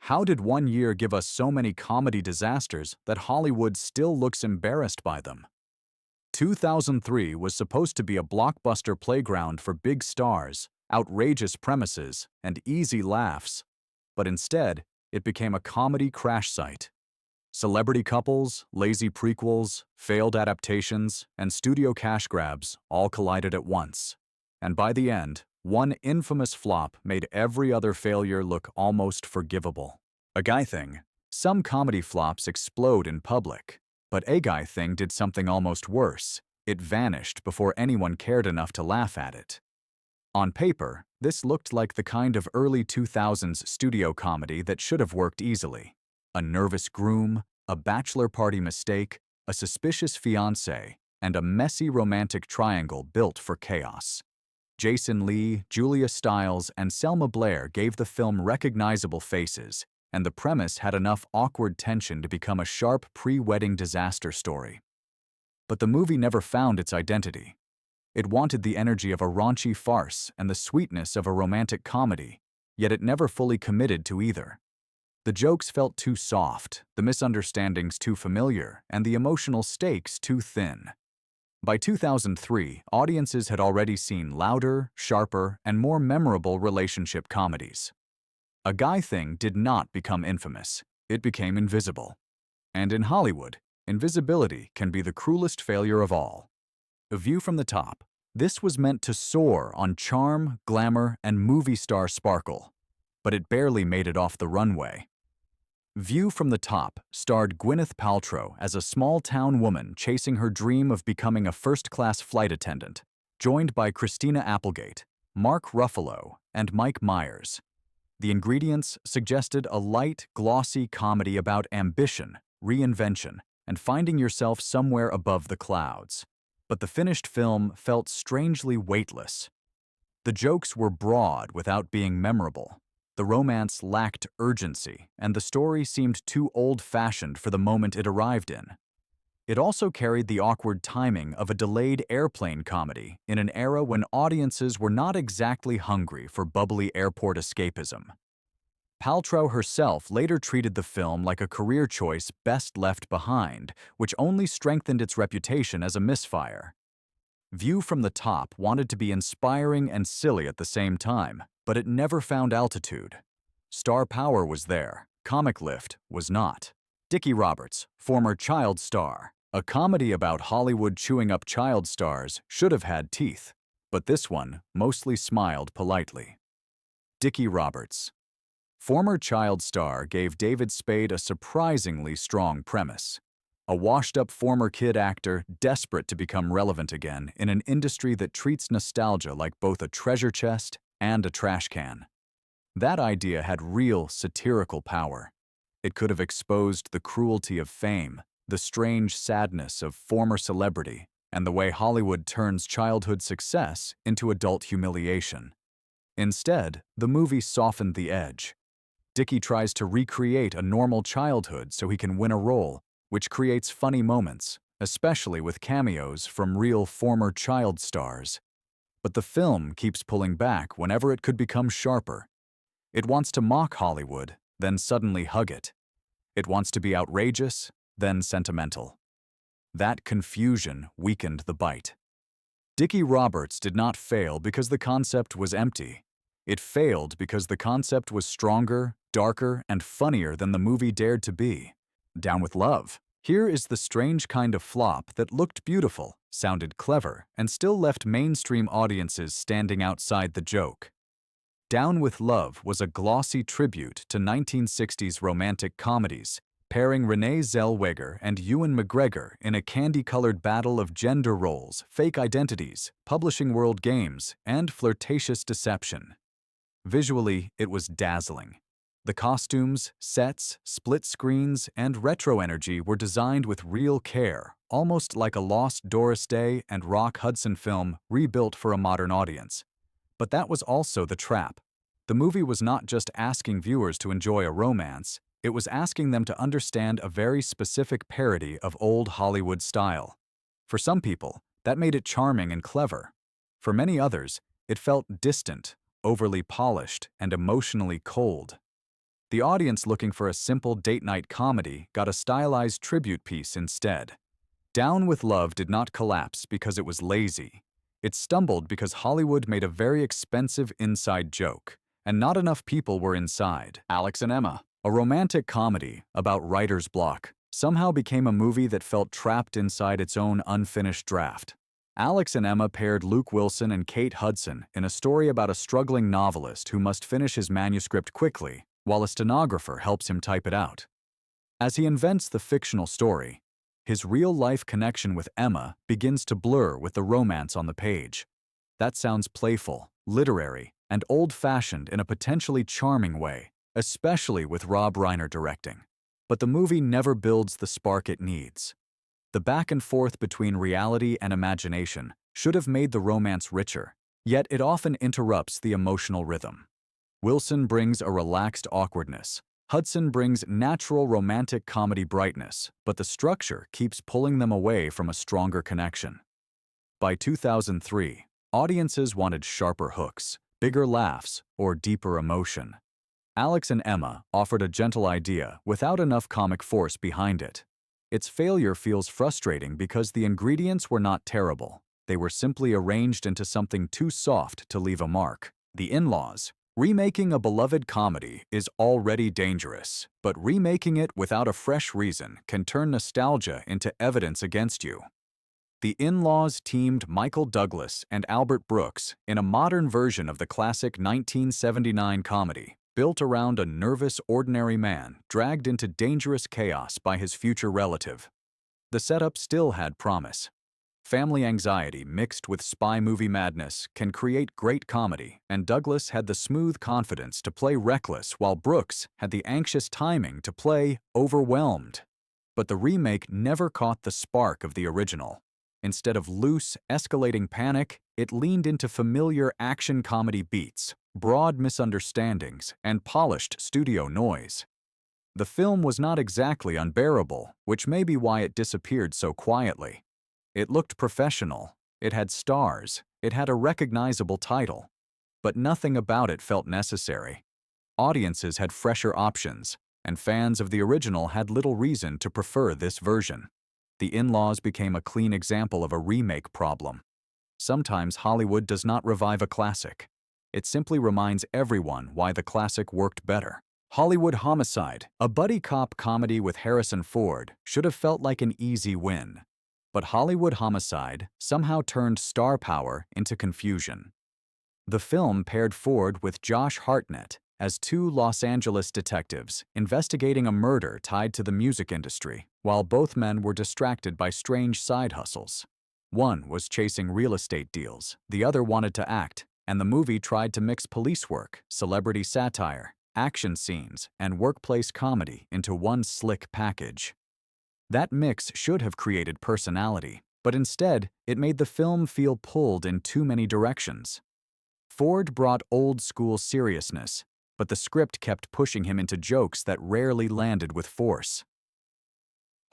How did one year give us so many comedy disasters that Hollywood still looks embarrassed by them? 2003 was supposed to be a blockbuster playground for big stars, outrageous premises, and easy laughs. But instead, it became a comedy crash site. Celebrity couples, lazy prequels, failed adaptations, and studio cash grabs all collided at once. And by the end, one infamous flop made every other failure look almost forgivable. A Guy Thing. Some comedy flops explode in public, but A Guy Thing did something almost worse. It vanished before anyone cared enough to laugh at it. On paper, this looked like the kind of early 2000s studio comedy that should have worked easily. A nervous groom, a bachelor party mistake, a suspicious fiancé, and a messy romantic triangle built for chaos. Jason Lee, Julia Stiles, and Selma Blair gave the film recognizable faces, and the premise had enough awkward tension to become a sharp pre-wedding disaster story. But the movie never found its identity. It wanted the energy of a raunchy farce and the sweetness of a romantic comedy, yet it never fully committed to either. The jokes felt too soft, the misunderstandings too familiar, and the emotional stakes too thin. By 2003, audiences had already seen louder, sharper, and more memorable relationship comedies. A Guy Thing did not become infamous. It became invisible. And in Hollywood, invisibility can be the cruelest failure of all. A View from the Top. This was meant to soar on charm, glamour, and movie star sparkle, but it barely made it off the runway. View from the Top starred Gwyneth Paltrow as a small-town woman chasing her dream of becoming a first-class flight attendant, joined by Christina Applegate, Mark Ruffalo, and Mike Myers. The ingredients suggested a light, glossy comedy about ambition, reinvention, and finding yourself somewhere above the clouds. But the finished film felt strangely weightless. The jokes were broad without being memorable. The romance lacked urgency, and the story seemed too old-fashioned for the moment it arrived in. It also carried the awkward timing of a delayed airplane comedy in an era when audiences were not exactly hungry for bubbly airport escapism. Paltrow herself later treated the film like a career choice best left behind, which only strengthened its reputation as a misfire. View from the Top wanted to be inspiring and silly at the same time, but it never found altitude. Star power was there, comic lift was not. Dickie Roberts, former child star. A comedy about Hollywood chewing up child stars should have had teeth, but this one mostly smiled politely. Dickie Roberts. Former child star gave David Spade a surprisingly strong premise. A washed-up former kid actor desperate to become relevant again in an industry that treats nostalgia like both a treasure chest and a trash can. That idea had real satirical power. It could have exposed the cruelty of fame, the strange sadness of former celebrity, and the way Hollywood turns childhood success into adult humiliation. Instead, the movie softened the edge. Dickie tries to recreate a normal childhood so he can win a role, which creates funny moments, especially with cameos from real former child stars. But the film keeps pulling back whenever it could become sharper. It wants to mock Hollywood, then suddenly hug it. It wants to be outrageous, then sentimental. That confusion weakened the bite. Dickie Roberts did not fail because the concept was empty. It failed because the concept was stronger, darker, and funnier than the movie dared to be. Down with Love. Here is the strange kind of flop that looked beautiful, sounded clever, and still left mainstream audiences standing outside the joke. Down with Love was a glossy tribute to 1960s romantic comedies, pairing Renee Zellweger and Ewan McGregor in a candy-colored battle of gender roles, fake identities, publishing world games, and flirtatious deception. Visually, it was dazzling. The costumes, sets, split screens, and retro energy were designed with real care, almost like a lost Doris Day and Rock Hudson film rebuilt for a modern audience. But that was also the trap. The movie was not just asking viewers to enjoy a romance, it was asking them to understand a very specific parody of old Hollywood style. For some people, that made it charming and clever. For many others, it felt distant, overly polished, and emotionally cold. The audience looking for a simple date-night comedy got a stylized tribute piece instead. Down with Love did not collapse because it was lazy. It stumbled because Hollywood made a very expensive inside joke, and not enough people were inside. Alex and Emma, a romantic comedy about writer's block, somehow became a movie that felt trapped inside its own unfinished draft. Alex and Emma paired Luke Wilson and Kate Hudson in a story about a struggling novelist who must finish his manuscript quickly, while a stenographer helps him type it out. As he invents the fictional story, his real-life connection with Emma begins to blur with the romance on the page. That sounds playful, literary, and old-fashioned in a potentially charming way, especially with Rob Reiner directing. But the movie never builds the spark it needs. The back and forth between reality and imagination should have made the romance richer, yet it often interrupts the emotional rhythm. Wilson brings a relaxed awkwardness. Hudson brings natural romantic comedy brightness, but the structure keeps pulling them away from a stronger connection. By 2003, audiences wanted sharper hooks, bigger laughs, or deeper emotion. Alex and Emma offered a gentle idea without enough comic force behind it. Its failure feels frustrating because the ingredients were not terrible. They were simply arranged into something too soft to leave a mark. The In-Laws. Remaking a beloved comedy is already dangerous, but remaking it without a fresh reason can turn nostalgia into evidence against you. The In-Laws teamed Michael Douglas and Albert Brooks in a modern version of the classic 1979 comedy, built around a nervous, ordinary man dragged into dangerous chaos by his future relative. The setup still had promise. Family anxiety mixed with spy movie madness can create great comedy, and Douglas had the smooth confidence to play reckless while Brooks had the anxious timing to play overwhelmed. But the remake never caught the spark of the original. Instead of loose, escalating panic, it leaned into familiar action comedy beats, broad misunderstandings, and polished studio noise. The film was not exactly unbearable, which may be why it disappeared so quietly. It looked professional, it had stars, it had a recognizable title, but nothing about it felt necessary. Audiences had fresher options, and fans of the original had little reason to prefer this version. The In-Laws became a clean example of a remake problem. Sometimes Hollywood does not revive a classic. It simply reminds everyone why the classic worked better. Hollywood Homicide, a buddy cop comedy with Harrison Ford, should have felt like an easy win. But Hollywood Homicide somehow turned star power into confusion. The film paired Ford with Josh Hartnett as two Los Angeles detectives investigating a murder tied to the music industry, while both men were distracted by strange side hustles. One was chasing real estate deals, the other wanted to act, and the movie tried to mix police work, celebrity satire, action scenes, and workplace comedy into one slick package. That mix should have created personality, but instead, it made the film feel pulled in too many directions. Ford brought old-school seriousness, but the script kept pushing him into jokes that rarely landed with force.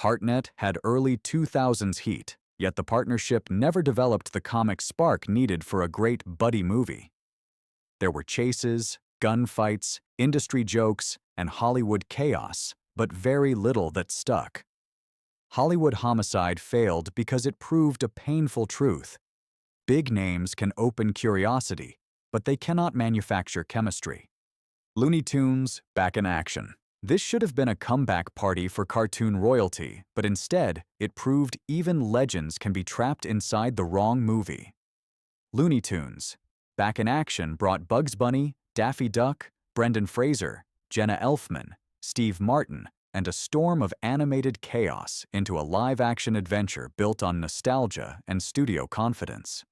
Hartnett had early 2000s heat, yet the partnership never developed the comic spark needed for a great buddy movie. There were chases, gunfights, industry jokes, and Hollywood chaos, but very little that stuck. Hollywood Homicide failed because it proved a painful truth. Big names can open curiosity, but they cannot manufacture chemistry. Looney Tunes, back in action. This should have been a comeback party for cartoon royalty, but instead, it proved even legends can be trapped inside the wrong movie. Looney Tunes, back in action brought Bugs Bunny, Daffy Duck, Brendan Fraser, Jenna Elfman, Steve Martin, and a storm of animated chaos into a live-action adventure built on nostalgia and studio confidence.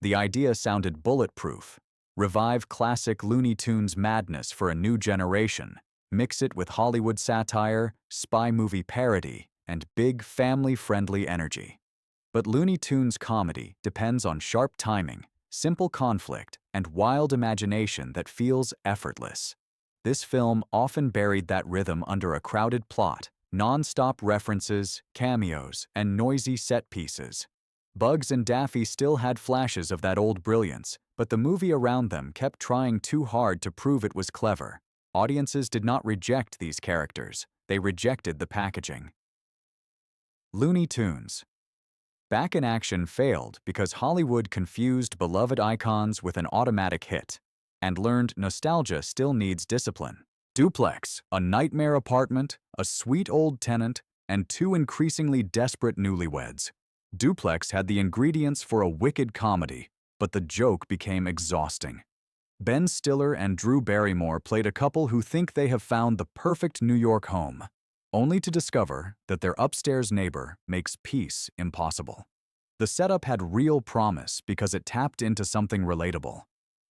The idea sounded bulletproof. Revive classic Looney Tunes madness for a new generation, mix it with Hollywood satire, spy movie parody, and big family-friendly energy. But Looney Tunes comedy depends on sharp timing, simple conflict, and wild imagination that feels effortless. This film often buried that rhythm under a crowded plot, non-stop references, cameos, and noisy set pieces. Bugs and Daffy still had flashes of that old brilliance, but the movie around them kept trying too hard to prove it was clever. Audiences did not reject these characters, they rejected the packaging. Looney Tunes. Back in Action failed because Hollywood confused beloved icons with an automatic hit and learned nostalgia still needs discipline. Duplex, a nightmare apartment, a sweet old tenant, and two increasingly desperate newlyweds. Duplex had the ingredients for a wicked comedy, but the joke became exhausting. Ben Stiller and Drew Barrymore played a couple who think they have found the perfect New York home, only to discover that their upstairs neighbor makes peace impossible. The setup had real promise because it tapped into something relatable.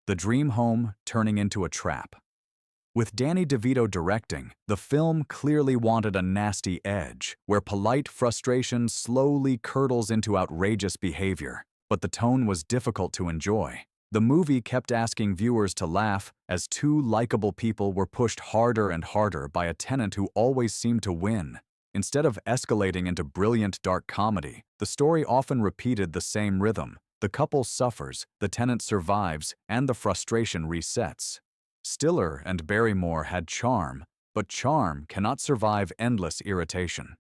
The dream home turning into a trap. With Danny DeVito directing, the film clearly wanted a nasty edge, where polite frustration slowly curdles into outrageous behavior, but the tone was difficult to enjoy. The movie kept asking viewers to laugh as two likable people were pushed harder and harder by a tenant who always seemed to win. Instead of escalating into brilliant dark comedy, the story often repeated the same rhythm. The couple suffers, the tenant survives, and the frustration resets. Stiller and Barrymore had charm, but charm cannot survive endless irritation.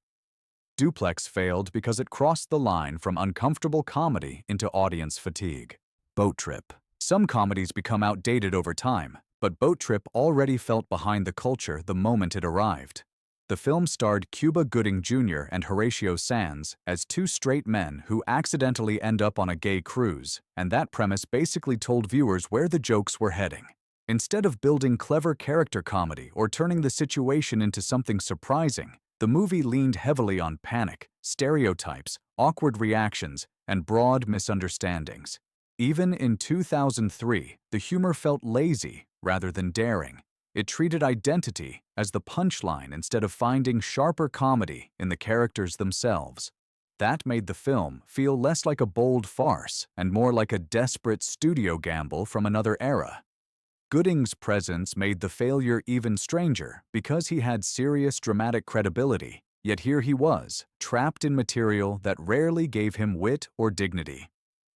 Duplex failed because it crossed the line from uncomfortable comedy into audience fatigue. Boat Trip. Some comedies become outdated over time, but Boat Trip already felt behind the culture the moment it arrived. The film starred Cuba Gooding Jr. and Horatio Sanz as two straight men who accidentally end up on a gay cruise, and that premise basically told viewers where the jokes were heading. Instead of building clever character comedy or turning the situation into something surprising, the movie leaned heavily on panic, stereotypes, awkward reactions, and broad misunderstandings. Even in 2003, the humor felt lazy rather than daring. It treated identity as the punchline instead of finding sharper comedy in the characters themselves. That made the film feel less like a bold farce and more like a desperate studio gamble from another era. Gooding's presence made the failure even stranger because he had serious dramatic credibility, yet here he was, trapped in material that rarely gave him wit or dignity.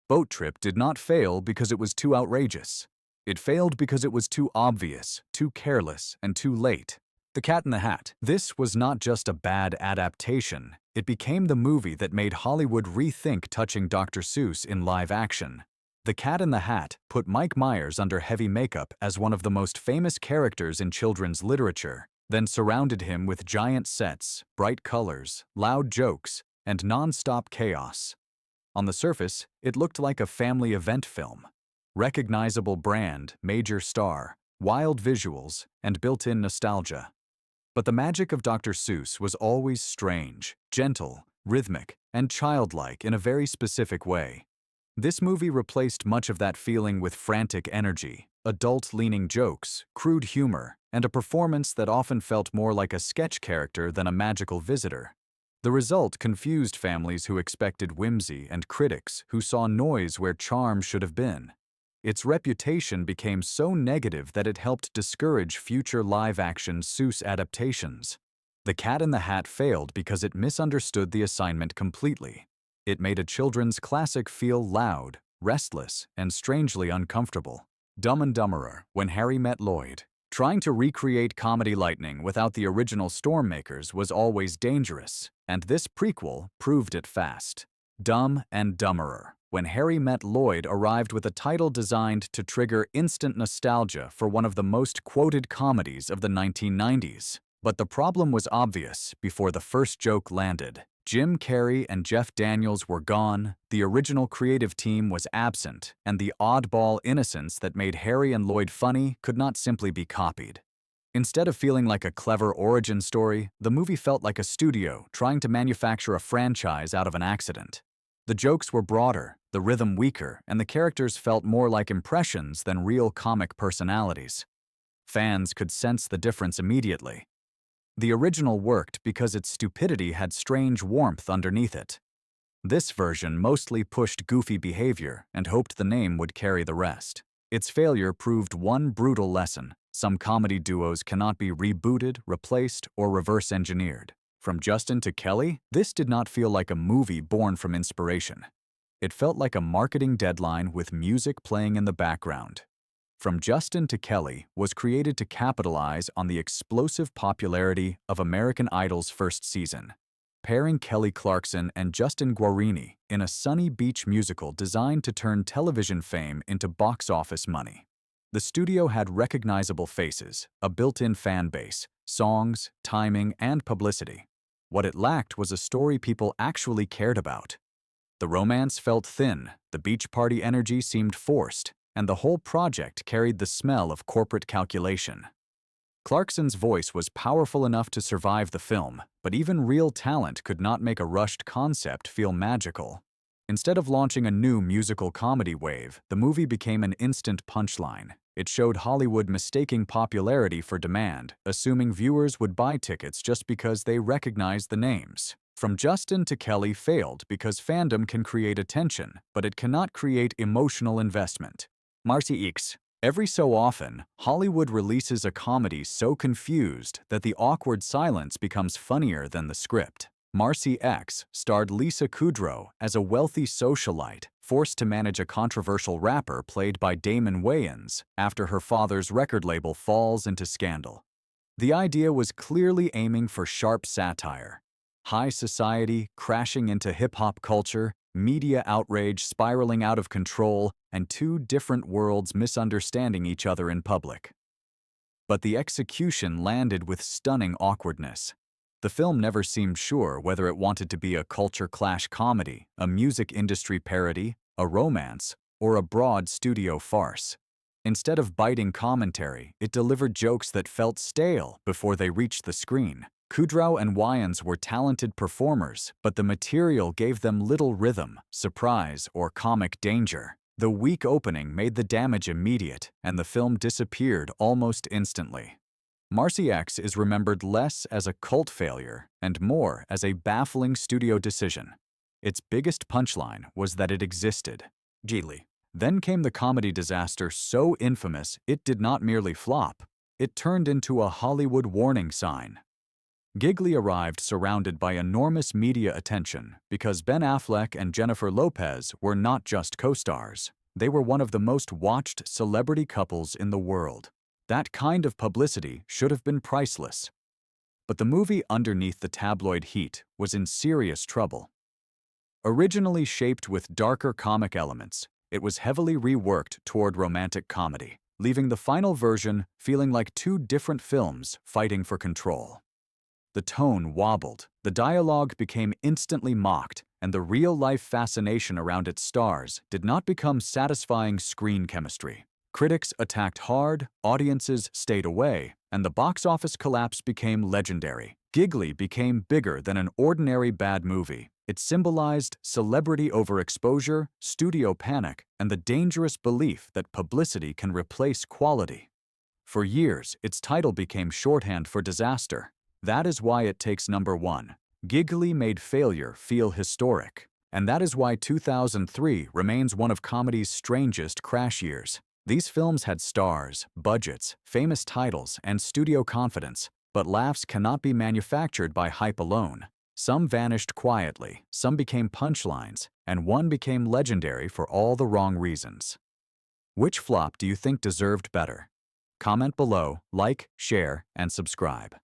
Boat Trip did not fail because it was too outrageous. It failed because it was too obvious, too careless, and too late. The Cat in the Hat. This was not just a bad adaptation, it became the movie that made Hollywood rethink touching Dr. Seuss in live action. The Cat in the Hat put Mike Myers under heavy makeup as one of the most famous characters in children's literature, then surrounded him with giant sets, bright colors, loud jokes, and non-stop chaos. On the surface, it looked like a family event film. Recognizable brand, major star, wild visuals, and built-in nostalgia. But the magic of Dr. Seuss was always strange, gentle, rhythmic, and childlike in a very specific way. This movie replaced much of that feeling with frantic energy, adult-leaning jokes, crude humor, and a performance that often felt more like a sketch character than a magical visitor. The result confused families who expected whimsy and critics who saw noise where charm should have been. Its reputation became so negative that it helped discourage future live-action Seuss adaptations. The Cat in the Hat failed because it misunderstood the assignment completely. It made a children's classic feel loud, restless, and strangely uncomfortable. Dumb and Dumberer, When Harry Met Lloyd. Trying to recreate comedy lightning without the original Stormmakers was always dangerous, and this prequel proved it fast. Dumb and Dumberer, When Harry Met Lloyd arrived with a title designed to trigger instant nostalgia for one of the most quoted comedies of the 1990s. But the problem was obvious before the first joke landed. Jim Carrey and Jeff Daniels were gone, the original creative team was absent, and the oddball innocence that made Harry and Lloyd funny could not simply be copied. Instead of feeling like a clever origin story, the movie felt like a studio trying to manufacture a franchise out of an accident. The jokes were broader, the rhythm weaker, and the characters felt more like impressions than real comic personalities. Fans could sense the difference immediately. The original worked because its stupidity had strange warmth underneath it. This version mostly pushed goofy behavior and hoped the name would carry the rest. Its failure proved one brutal lesson. Some comedy duos cannot be rebooted, replaced, or reverse-engineered. From Justin to Kelly, this did not feel like a movie born from inspiration. It felt like a marketing deadline with music playing in the background. From Justin to Kelly was created to capitalize on the explosive popularity of American Idol's first season, pairing Kelly Clarkson and Justin Guarini in a sunny beach musical designed to turn television fame into box office money. The studio had recognizable faces, a built-in fan base, songs, timing, and publicity. What it lacked was a story people actually cared about. The romance felt thin, the beach party energy seemed forced, and the whole project carried the smell of corporate calculation. Clarkson's voice was powerful enough to survive the film, but even real talent could not make a rushed concept feel magical. Instead of launching a new musical comedy wave, the movie became an instant punchline. It showed Hollywood mistaking popularity for demand, assuming viewers would buy tickets just because they recognized the names. From Justin to Kelly failed because fandom can create attention, but it cannot create emotional investment. Marcy X. Every so often, Hollywood releases a comedy so confused that the awkward silence becomes funnier than the script. Marcy X starred Lisa Kudrow as a wealthy socialite forced to manage a controversial rapper played by Damon Wayans after her father's record label falls into scandal. The idea was clearly aiming for sharp satire. High society crashing into hip-hop culture, media outrage spiraling out of control, and two different worlds misunderstanding each other in public. But the execution landed with stunning awkwardness. The film never seemed sure whether it wanted to be a culture clash comedy, a music industry parody, a romance, or a broad studio farce. Instead of biting commentary, it delivered jokes that felt stale before they reached the screen. Kudrow and Wayans were talented performers, but the material gave them little rhythm, surprise, or comic danger. The weak opening made the damage immediate, and the film disappeared almost instantly. Marcy X is remembered less as a cult failure and more as a baffling studio decision. Its biggest punchline was that it existed. Geely. Then came the comedy disaster so infamous it did not merely flop, it turned into a Hollywood warning sign. Giggly arrived surrounded by enormous media attention because Ben Affleck and Jennifer Lopez were not just co-stars. They were one of the most watched celebrity couples in the world. That kind of publicity should have been priceless. But the movie underneath the tabloid heat was in serious trouble. Originally shaped with darker comic elements, it was heavily reworked toward romantic comedy, leaving the final version feeling like two different films fighting for control. The tone wobbled, the dialogue became instantly mocked, and the real-life fascination around its stars did not become satisfying screen chemistry. Critics attacked hard, audiences stayed away, and the box office collapse became legendary. Giggly became bigger than an ordinary bad movie. It symbolized celebrity overexposure, studio panic, and the dangerous belief that publicity can replace quality. For years, its title became shorthand for disaster. That is why it takes number one. Giggly made failure feel historic. And that is why 2003 remains one of comedy's strangest crash years. These films had stars, budgets, famous titles, and studio confidence, but laughs cannot be manufactured by hype alone. Some vanished quietly, some became punchlines, and one became legendary for all the wrong reasons. Which flop do you think deserved better? Comment below, like, share, and subscribe.